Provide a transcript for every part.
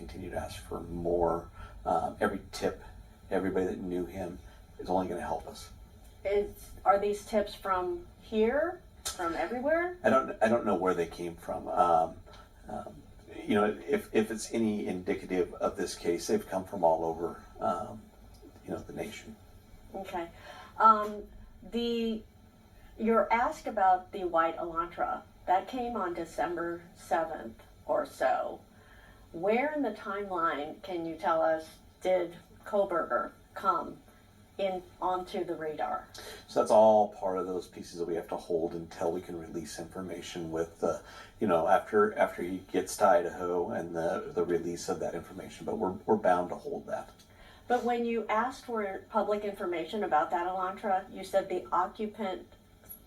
continue to ask for more. Every tip, everybody that knew him is only going to help us. Are these tips from here, from everywhere? I don't know where they came from. If it's any indicative of this case, they've come from all over, the nation. Okay. Your ask about the white Elantra, that came on December 7th or so. Where in the timeline, can you tell us, did Kohberger come onto the radar? So that's all part of those pieces that we have to hold until we can release information with, after he gets to Idaho and the release of that information. But we're bound to hold that. But when you asked for public information about that Elantra, you said the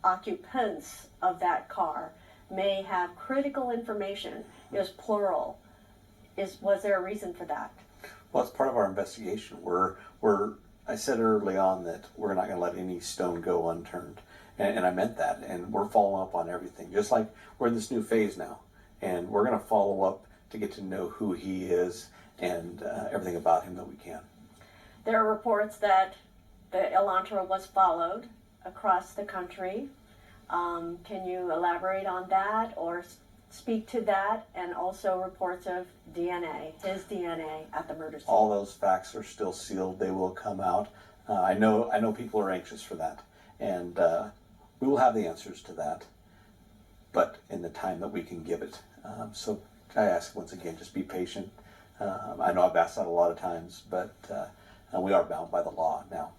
occupants of that car may have critical information. It was plural. Was there a reason for that? Well, it's part of our investigation. I said early on that we're not going to let any stone go unturned, and I meant that. And we're following up on everything, just like we're in this new phase now, and we're going to follow up to get to know who he is and everything about him that we can. There are reports that the Elantra was followed across the country. Can you elaborate on that or speak to that? And also reports of DNA, his DNA at the murder scene. All those facts are still sealed. They will come out. I know people are anxious for that, and we will have the answers to that, but in the time that we can give it. So I ask once again, just be patient. I know I've asked that a lot of times, but we are bound by the law now.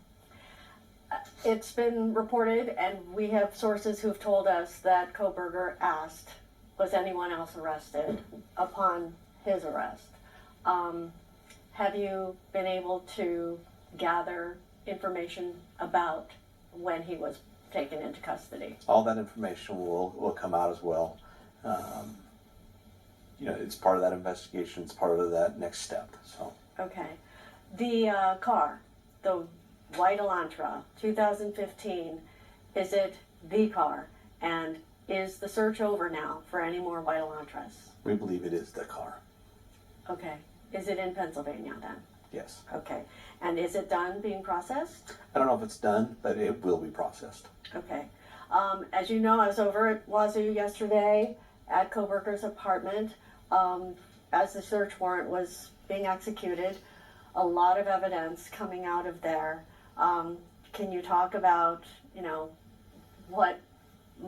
It's been reported, and we have sources who've told us that Kohberger asked, was anyone else arrested upon his arrest? Have you been able to gather information about when he was taken into custody? All that information will come out as well. It's part of that investigation. It's part of that next step. So. Okay. The car, the white Elantra, 2015, is it the car? And is the search over now for any more white Elantras? We believe it is the car. Okay. Is it in Pennsylvania then? Yes. Okay. And is it done being processed? I don't know if it's done, but it will be processed. Okay. As you know, I was over at Wazoo yesterday at Kohberger's apartment as the search warrant was being executed. A lot of evidence coming out of there. Can you talk about, what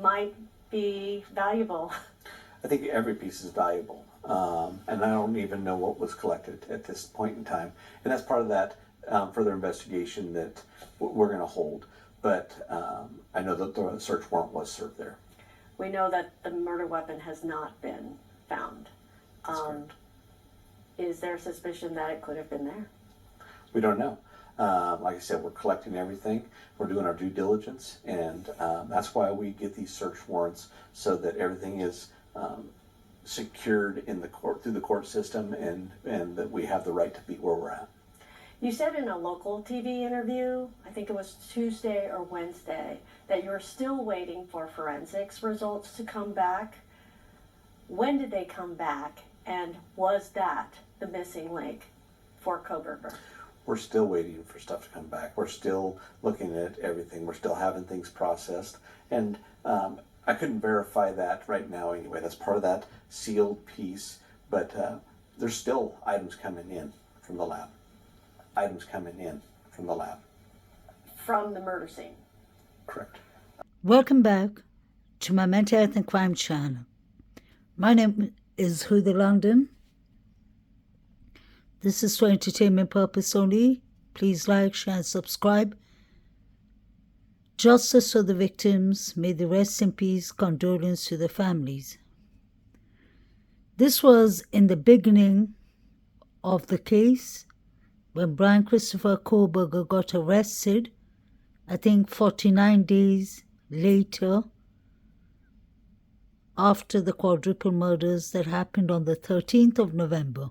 might be valuable? I think every piece is valuable. And I don't even know what was collected at this point in time. And that's part of that further investigation that we're going to hold. But I know that the search warrant was served there. We know that the murder weapon has not been found. Is there suspicion that it could have been there? We don't know. Like I said, we're collecting everything. We're doing our due diligence, and that's why we get these search warrants, so that everything is secured in the court, through the court system, and that we have the right to be where we're at. You said in a local TV interview, I think it was Tuesday or Wednesday, that you're still waiting for forensics results to come back. When did they come back, and was that the missing link for Kohberger? We're still waiting for stuff to come back. We're still looking at everything. We're still having things processed. And I couldn't verify that right now anyway. That's part of that sealed piece. But there's still items coming in from the lab. Items coming in from the lab. From the murder scene? Correct. Welcome back to my Mental Health and Crime channel. My name is Huda London. This is for entertainment purpose only. Please like, share, and subscribe. Justice for the victims. May the rest in peace. Condolence to the families. This was in the beginning of the case when Brian Christopher Kohberger got arrested, I think 49 days later, after the quadruple murders that happened on the 13th of November.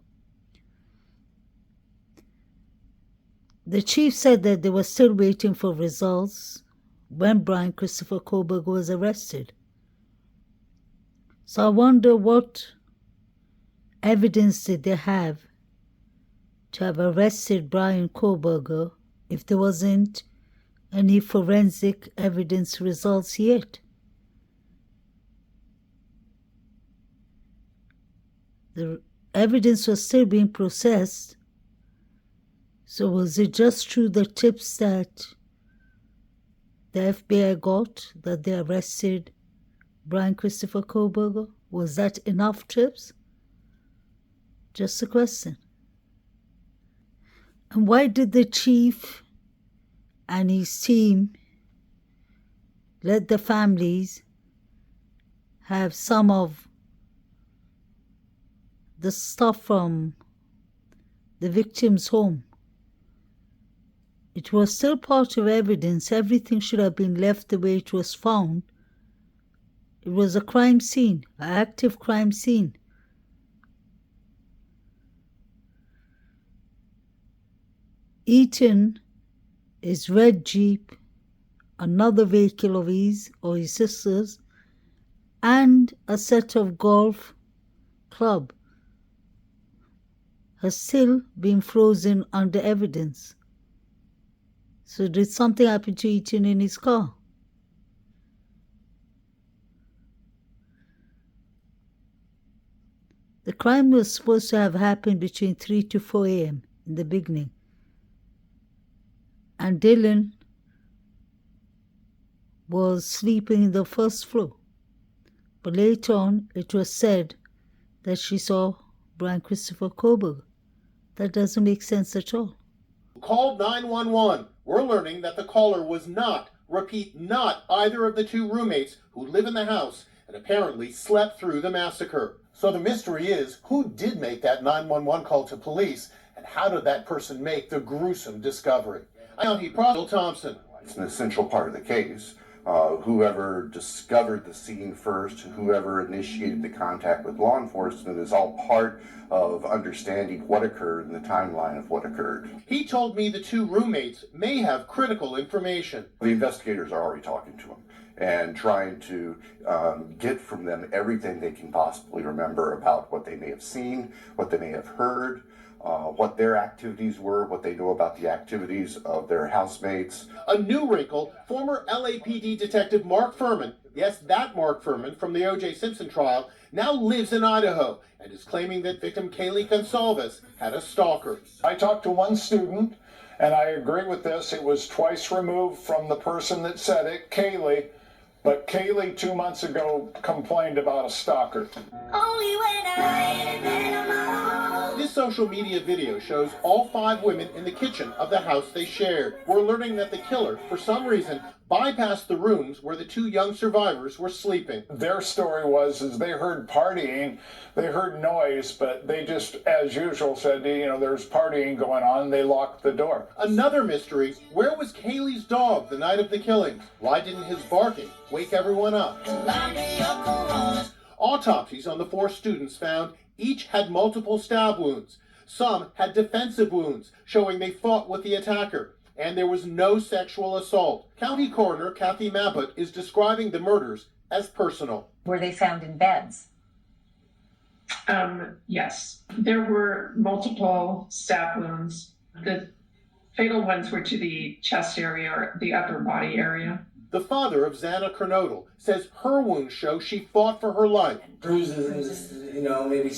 The chief said that they were still waiting for results when Brian Christopher Kohberger was arrested. So I wonder what evidence did they have to have arrested Brian Koberger if there wasn't any forensic evidence results yet. The evidence was still being processed. So was it just through the tips that the FBI got that they arrested Brian Christopher Koberger? Was that enough tips? Just a question. And why did the chief and his team let the families have some of the stuff from the victim's home? It was still part of evidence. Everything should have been left the way it was found. It was a crime scene, an active crime scene. Eaton, his red Jeep, another vehicle of his or his sister's, and a set of golf club has still been frozen under evidence. So did something happen to Eaton in his car? The crime was supposed to have happened between 3 to 4 a.m. in the beginning. And Dylan was sleeping in the first floor. But later on, it was said that she saw Brian Christopher Koberger. That doesn't make sense at all. Called 911. We're learning that the caller was not, repeat, not either of the two roommates who live in the house and apparently slept through the massacre. So the mystery is, who did make that 911 call to police, and how did that person make the gruesome discovery? County Prosecutor Thompson. It's an essential part of the case. Whoever discovered the scene first, whoever initiated the contact with law enforcement is all part of understanding what occurred and the timeline of what occurred. He told me the two roommates may have critical information. The investigators are already talking to them and trying to get from them everything they can possibly remember about what they may have seen, what they may have heard, what their activities were, what they know about the activities of their housemates. A new wrinkle, former LAPD detective Mark Furman, yes, that Mark Furman from the O.J. Simpson trial, now lives in Idaho and is claiming that victim Kaylee Gonsalves had a stalker. I talked to one student, and I agree with this. It was twice removed from the person that said it, Kaylee. But Kaylee 2 months ago complained about a stalker. Only when I am alone. This social media video shows all 5 women in the kitchen of the house they shared. We're learning that the killer, for some reason, bypassed the rooms where the 2 young survivors were sleeping. Their story was they heard partying, they heard noise, but they just, as usual, said, there's partying going on, they locked the door. Another mystery, where was Kaylee's dog the night of the killings? Why didn't his barking wake everyone up? Autopsies on the 4 students found each had multiple stab wounds. Some had defensive wounds, showing they fought with the attacker. And there was no sexual assault. County Coroner Kathy Mabbutt is describing the murders as personal. Were they found in beds? Yes. There were multiple stab wounds. The fatal ones were to the chest area or the upper body area. The father of Xana Kernodle says her wounds show she fought for her life. Bruises and just, maybe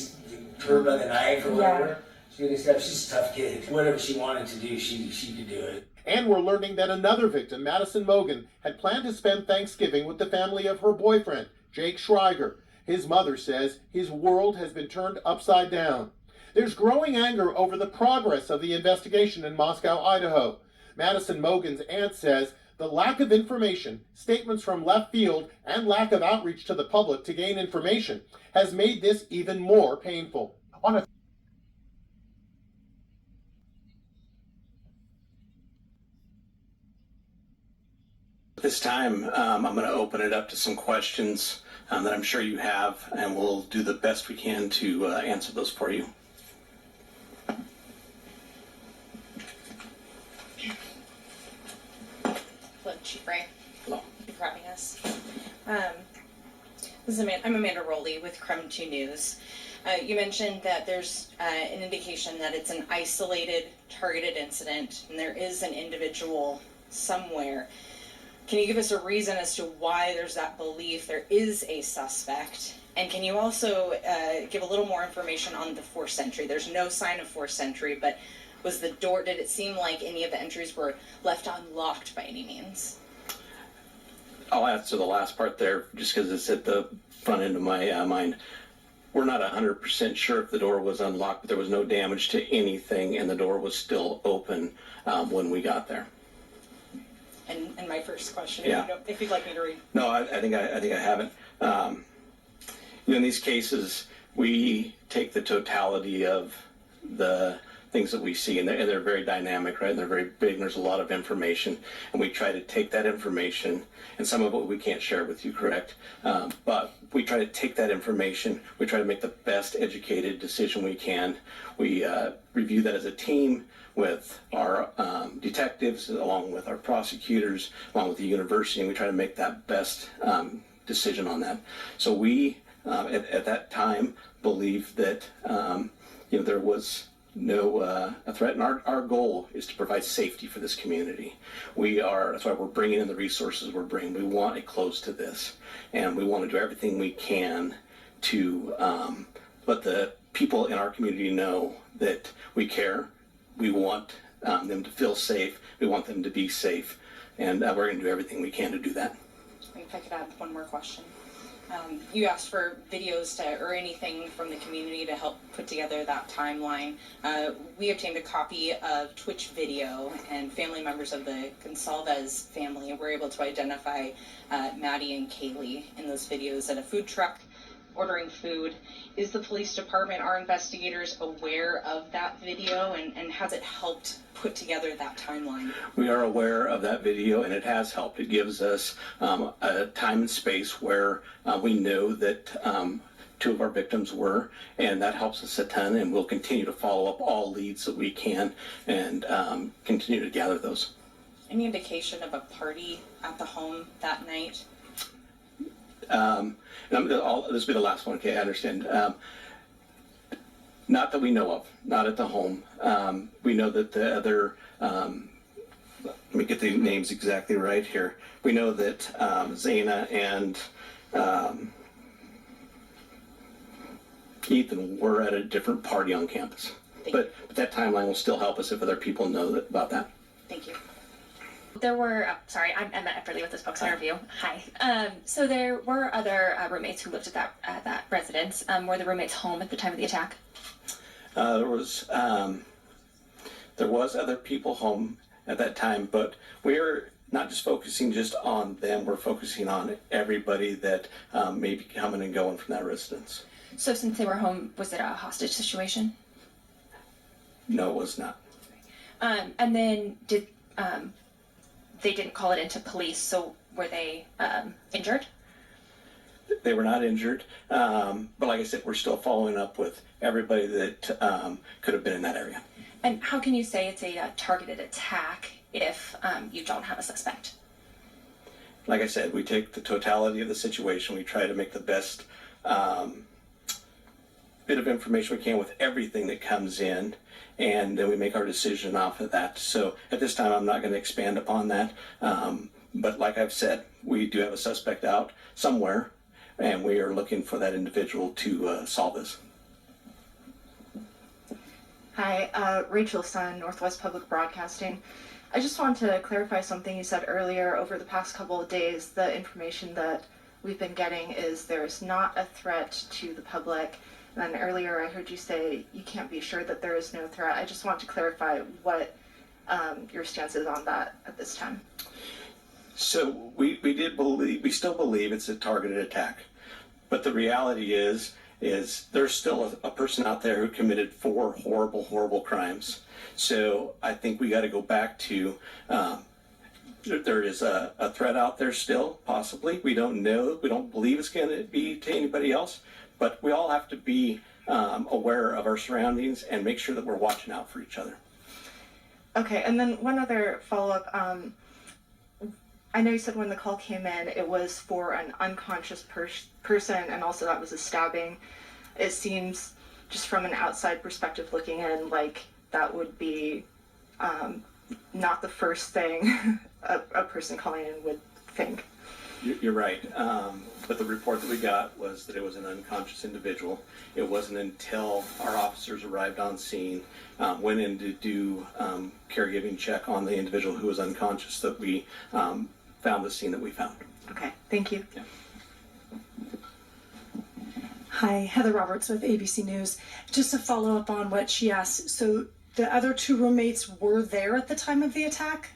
hurt by the knife or whatever. She's a tough kid. Whatever she wanted to do, she could do it. And we're learning that another victim, Madison Mogan, had planned to spend Thanksgiving with the family of her boyfriend, Jake Schreiger. His mother says his world has been turned upside down. There's growing anger over the progress of the investigation in Moscow, Idaho. Madison Mogan's aunt says the lack of information, statements from left field, and lack of outreach to the public to gain information has made this even more painful. At this time, I'm going to open it up to some questions that I'm sure you have, and we'll do the best we can to answer those for you. Hello, Chief Ray. Hello. Thank you for having us. I'm Amanda Rowley with Creme 2 News. You mentioned that there's an indication that it's an isolated, targeted incident, and there is an individual somewhere. Can you give us a reason as to why there's that belief there is a suspect? And can you also give a little more information on the forced entry? There's no sign of forced entry, but was the door, did it seem like any of the entries were left unlocked by any means? I'll answer the last part there just because it's at the front end of my mind. We're not 100% sure if the door was unlocked, but there was no damage to anything, and the door was still open when we got there. And my first question, Yeah. if you'd like me to read. No, I think I haven't. In these cases, we take the totality of the things that we see, and they're very dynamic, right? And they're very big, and there's a lot of information, and we try to take that information, and some of it we can't share with you, correct? But we try to take that information, we try to make the best educated decision we can. We review that as a team with our detectives, along with our prosecutors, along with the university, and we try to make that best decision on that. So we, at that time, believed that there was no a threat, and our goal is to provide safety for this community. That's why we're bringing in the resources we're bringing. We want a close to this, and we want to do everything we can to let the people in our community know that we care. We want them to feel safe. We want them to be safe, and we're going to do everything we can to do that. If I could add one more question. You asked for videos or anything from the community to help put together that timeline. We obtained a copy of Twitch video, and family members of the Gonsalves family were able to identify Maddie and Kaylee in those videos at a food truck ordering food. Is the police department, our investigators, aware of that video, and has it helped put together that timeline? We are aware of that video, and it has helped. It gives us a time and space where we know that two of our victims were, and that helps us a ton, and we'll continue to follow up all leads that we can and continue to gather those. Any indication of a party at the home that night? This will be the last one, okay, I understand. Not that we know of, not at the home. We know that the other, let me get the names exactly right here. We know that Zaina and Ethan were at a different party on campus. But that timeline will still help us if other people know about that. Thank you. There were, sorry, I'm Emma Epperly with this book's interview. Hi. So there were other roommates who lived at that residence. Were the roommates home at the time of the attack? There was other people home at that time, but we're not just focusing just on them. We're focusing on everybody that may be coming and going from that residence. So since they were home, was it a hostage situation? No, it was not. And then they didn't call it into police, so were they injured? They were not injured, but like I said, we're still following up with everybody that could have been in that area. And how can you say it's a targeted attack if you don't have a suspect? Like I said, we take the totality of the situation. We try to make the best bit of information we can with everything that comes in, and then we make our decision off of that. So at this time, I'm not going to expand upon that. But like I've said, we do have a suspect out somewhere, and we are looking for that individual to solve this. Hi, Rachel Sun, Northwest Public Broadcasting. I just wanted to clarify something you said earlier. Over the past couple of days, the information that we've been getting is there's not a threat to the public. And then earlier I heard you say you can't be sure that there is no threat. I just want to clarify what your stance is on that at this time. So we still believe it's a targeted attack. But the reality is there's still a person out there who committed 4 horrible, horrible crimes. So I think we got to go back to there is a threat out there still, possibly. We don't know. We don't believe it's going to be to anybody else. But we all have to be aware of our surroundings and make sure that we're watching out for each other. Okay, and then one other follow-up. I know you said when the call came in, it was for an unconscious person, and also that was a stabbing. It seems, just from an outside perspective looking in, like that would be not the first thing a person calling in would think. You're right. But the report that we got was that it was an unconscious individual. It wasn't until our officers arrived on scene, went in to do caregiving check on the individual who was unconscious, that we found the scene that we found. Okay, thank you. Yeah. Hi, Heather Roberts with ABC News. Just to follow up on what she asked, so the other two roommates were there at the time of the attack?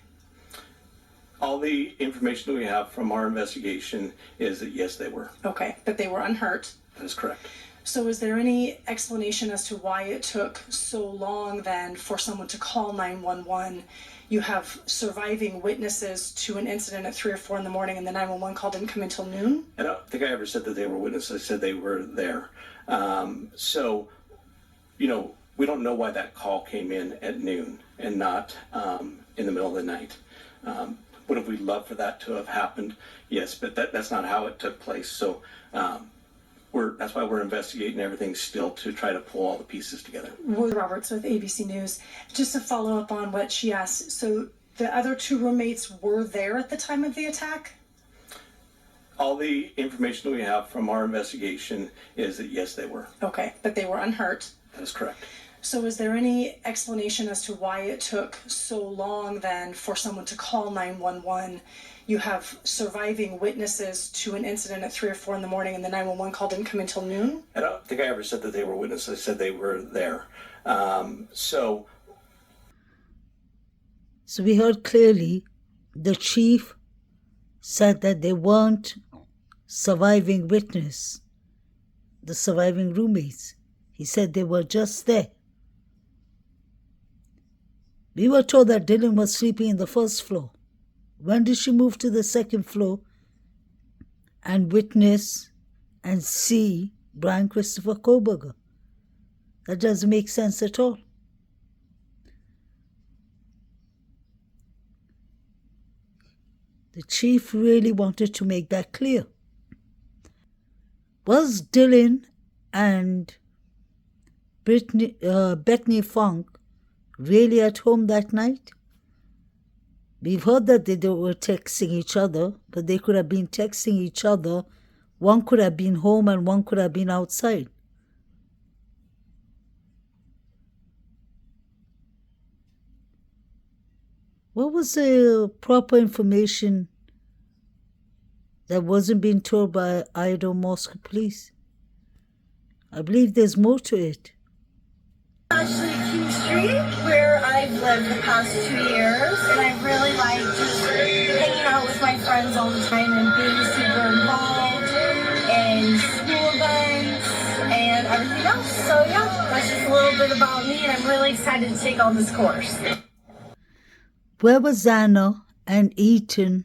All the information that we have from our investigation is that yes, they were. Okay, but they were unhurt. That is correct. So is there any explanation as to why it took so long then for someone to call 911? You have surviving witnesses to an incident at 3 or 4 in the morning, and the 911 call didn't come until noon? I don't think I ever said that they were witnesses. I said they were there. So, you know, we don't know why that call came in at noon and not in the middle of the night. Would have we loved for that to have happened? Yes, but that's not how it took place. So that's why we're investigating everything still, to try to pull all the pieces together. Wood Roberts with ABC News. Just to follow up on what she asked, so the other two roommates were there at the time of the attack? All the information that we have from our investigation is that yes, they were. Okay, but they were unhurt? That is correct. So is there any explanation as to why it took so long then for someone to call 911? You have surviving witnesses to an incident at 3 or 4 in the morning, and the 911 call didn't come until noon? I don't think I ever said that they were witnesses. I said they were there. So we heard clearly the chief said that they weren't surviving witness, the surviving roommates. He said they were just there. We were told that Dylan was sleeping in the first floor. When did she move to the second floor and witness and see Brian Christopher Koberger? That doesn't make sense at all. The chief really wanted to make that clear. Was Dylan and Bethany Funk really at home that night? We've heard that they were texting each other, but they could have been texting each other. One could have been home and one could have been outside. What was the proper information that wasn't being told by Idaho Mosque Police? I believe there's more to it. Actually, King Street, where I've lived the past 2 years, and I really like just hanging out with my friends all the time and being super involved in school events and everything else. So yeah, that's just a little bit about me, and I'm really excited to take on this course. Where was Anna and Ethan